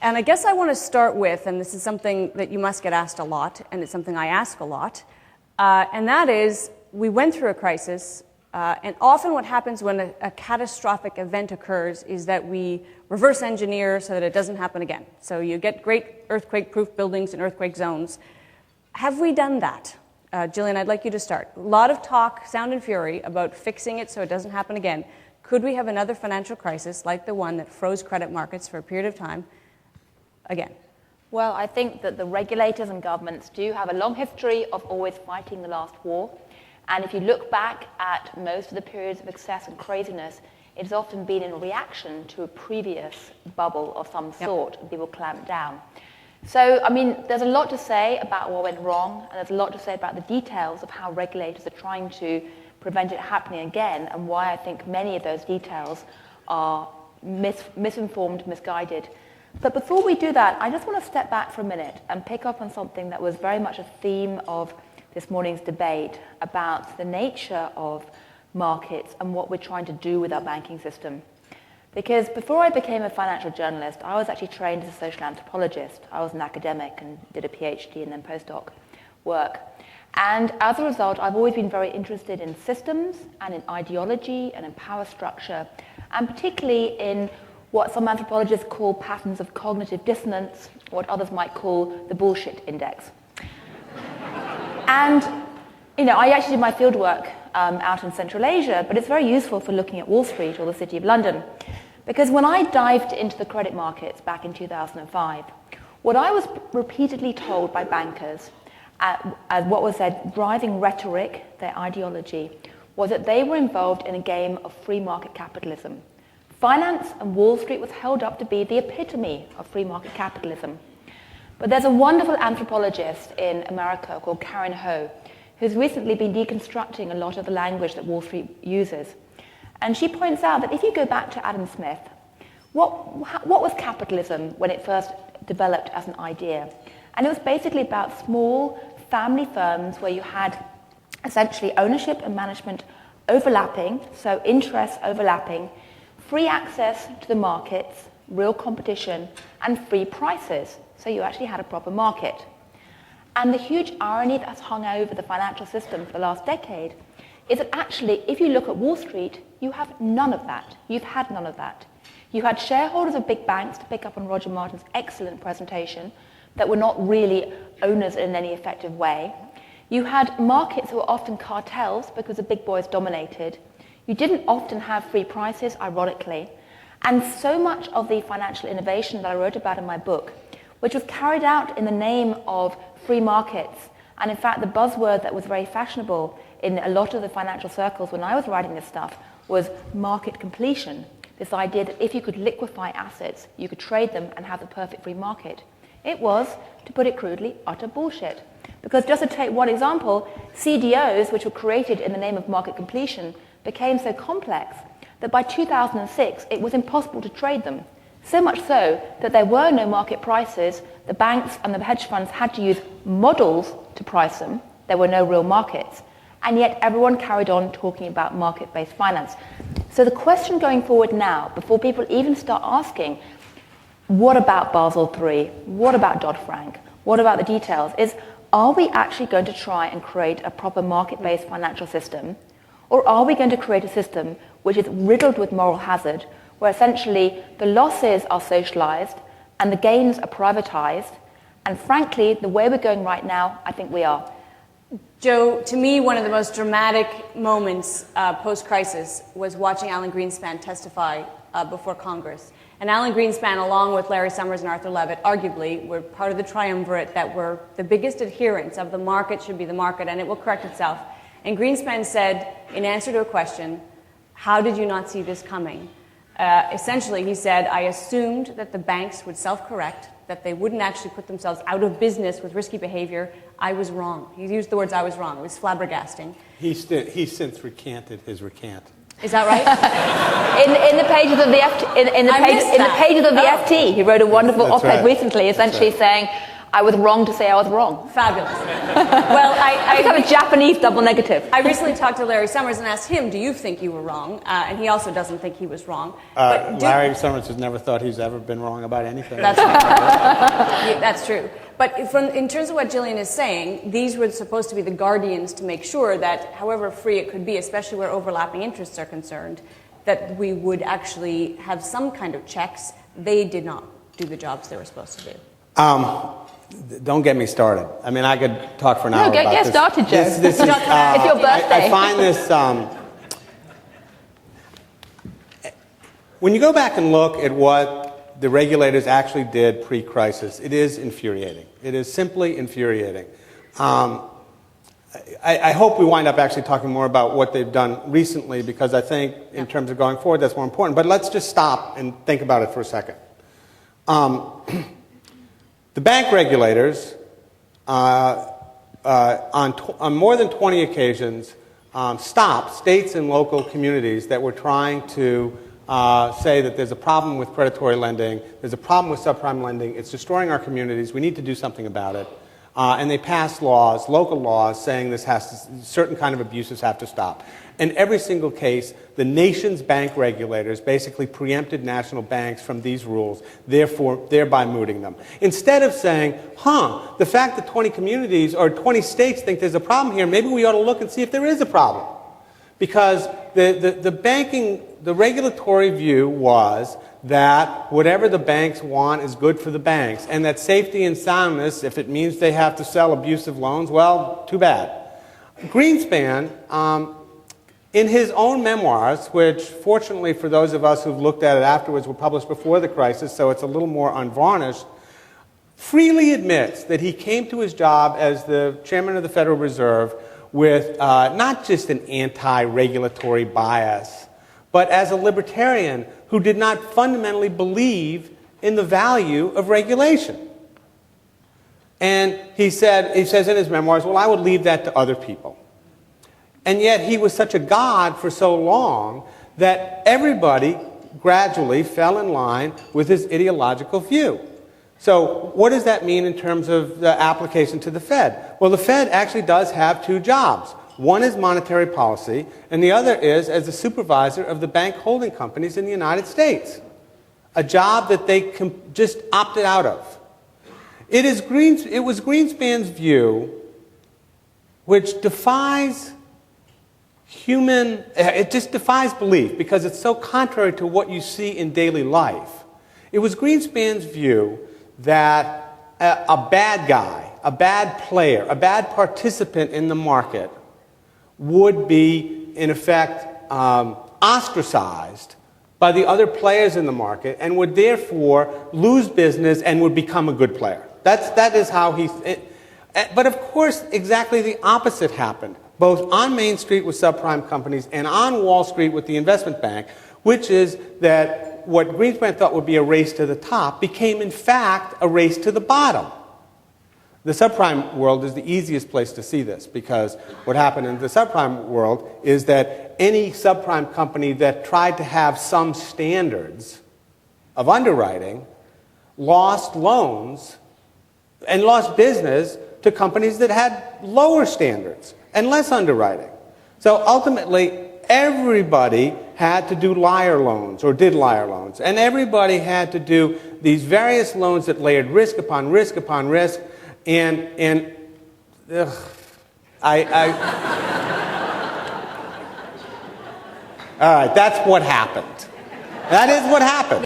And I guess I want to start with, and this is something that you must get asked a lot, and it's something I ask a lot, and that is, we went through a crisis, and often what happens when a catastrophic event occurs is that we reverse engineer so that it doesn't happen again. So you get great earthquake-proof buildings in earthquake zones. Have we done that? Gillian, I'd like you to start. A lot of talk, sound and fury, about fixing it so it doesn't happen again. Could we have another financial crisis like the one that froze credit markets for a period of time again? Well, I think that the regulators and governments do have a long history of always fighting the last war. And if you look back at most of the periods of excess and craziness, it's often been in reaction to a previous bubble of some sort, and people clamped down. So, I mean, there's a lot to say about what went wrong, and there's a lot to say about the details of how regulators are trying to prevent it happening again, and why I think many of those details are misinformed, misguided. But before we do that, I just want to step back for a minute and pick up on something that was very much a theme of this morning's debate about the nature of markets and what we're trying to do with our banking system. Because before I became a financial journalist, I was actually trained as a social anthropologist. I was an academic and did a PhD and then postdoc work. And as a result, I've always been very interested in systems and in ideology and in power structure, and particularly in what some anthropologists call patterns of cognitive dissonance, what others might call the bullshit index. And, you know, I actually did my fieldwork out in Central Asia, but it's very useful for looking at Wall Street or the City of London. Because when I dived into the credit markets back in 2005, what I was repeatedly told by bankers, as what was their driving rhetoric, their ideology, was that they were involved in a game of free market capitalism. Finance and Wall Street was held up to be the epitome of free market capitalism. But there's a wonderful anthropologist in America called Karen Ho, who's recently been deconstructing a lot of the language that Wall Street uses. And she points out that if you go back to Adam Smith, what was capitalism when it first developed as an idea? And it was basically about small family firms where you had essentially ownership and management overlapping, so interests overlapping, free access to the markets, real competition, and free prices. So you actually had a proper market. And the huge irony that's hung over the financial system for the last decade is that actually, if you look at Wall Street, you have none of that. You've had none of that. You had shareholders of big banks, to pick up on Roger Martin's excellent presentation, that were not really owners in any effective way. You had markets that were often cartels because the big boys dominated. You didn't often have free prices, ironically. And so much of the financial innovation that I wrote about in my book, which was carried out in the name of free markets, and in fact the buzzword that was very fashionable in a lot of the financial circles when I was writing this stuff was market completion, this idea that if you could liquefy assets, you could trade them and have the perfect free market. It was, to put it crudely, utter bullshit. Because just to take one example, CDOs, which were created in the name of market completion, became so complex that by 2006 it was impossible to trade them. So much so that there were no market prices, the banks and the hedge funds had to use models to price them, there were no real markets, and yet everyone carried on talking about market-based finance. So the question going forward now, before people even start asking, what about Basel III, what about Dodd-Frank, what about the details, is are we actually going to try and create a proper market-based financial system, or are we going to create a system which is riddled with moral hazard, where essentially the losses are socialized and the gains are privatized, and frankly, the way we're going right now, I think we are. Joe, to me, one of the most dramatic moments post-crisis was watching Alan Greenspan testify before Congress. And Alan Greenspan, along with Larry Summers and Arthur Levitt, arguably were part of the triumvirate that were the biggest adherents of the market should be the market and it will correct itself. And Greenspan said, in answer to a question, how did you not see this coming? Essentially, he said, I assumed that the banks would self-correct, that they wouldn't actually put themselves out of business with risky behavior. I was wrong. He used the words, I was wrong. It was flabbergasting. He's since recanted his recant. Is that right? in the pages of the pages of the FT, he wrote a wonderful op-ed recently, essentially saying, I was wrong to say I was wrong. Fabulous. Well, I have a Japanese double negative. I recently talked to Larry Summers and asked him, do you think you were wrong? And he also doesn't think he was wrong. Larry Summers has never thought he's ever been wrong about anything. That's true. Yeah, that's true. But in terms of what Gillian is saying, these were supposed to be the guardians to make sure that, however free it could be, especially where overlapping interests are concerned, that we would actually have some kind of checks. They did not do the jobs they were supposed to do. Don't get me started. I mean, I could talk for an hour about get this. started, Joe. This is, it's your birthday. I find this... when you go back and look at what the regulators actually did pre-crisis, it is infuriating. It is simply infuriating. I hope we wind up actually talking more about what they've done recently, because I think in terms of going forward, that's more important. But let's just stop and think about it for a second. The bank regulators, on more than 20 occasions, stopped states and local communities that were trying to say that there's a problem with predatory lending, there's a problem with subprime lending, it's destroying our communities, we need to do something about it. And they passed laws, local laws, saying this certain kind of abuses have to stop. In every single case, the nation's bank regulators basically preempted national banks from these rules, thereby mooting them. Instead of saying, the fact that 20 communities or 20 states think there's a problem here, maybe we ought to look and see if there is a problem. Because the regulatory view was that whatever the banks want is good for the banks, and that safety and soundness, if it means they have to sell abusive loans, well, too bad. Greenspan, in his own memoirs, which fortunately for those of us who've looked at it afterwards were published before the crisis, so it's a little more unvarnished, freely admits that he came to his job as the chairman of the Federal Reserve with not just an anti-regulatory bias, but as a libertarian who did not fundamentally believe in the value of regulation. And he says in his memoirs, well, I would leave that to other people. And yet he was such a god for so long that everybody gradually fell in line with his ideological view. So what does that mean in terms of the application to the Fed? Well, the Fed actually does have two jobs. One is monetary policy, and the other is as the supervisor of the bank holding companies in the United States, a job that they just opted out of. It was Greenspan's view, which defies it just defies belief because it's so contrary to what you see in daily life. It was Greenspan's view that a bad guy, a bad player, a bad participant in the market would be, in effect, ostracized by the other players in the market and would therefore lose business and would become a good player. That is how but of course, exactly the opposite happened, both on Main Street with subprime companies and on Wall Street with the investment bank, which is that what Greenspan thought would be a race to the top became, in fact, a race to the bottom. The subprime world is the easiest place to see this because what happened in the subprime world is that any subprime company that tried to have some standards of underwriting lost loans and lost business to companies that had lower standards and less underwriting. So ultimately, everybody had to do liar loans or did liar loans. And everybody had to do these various loans that layered risk upon risk upon risk. And all right, that's what happened. That is what happened.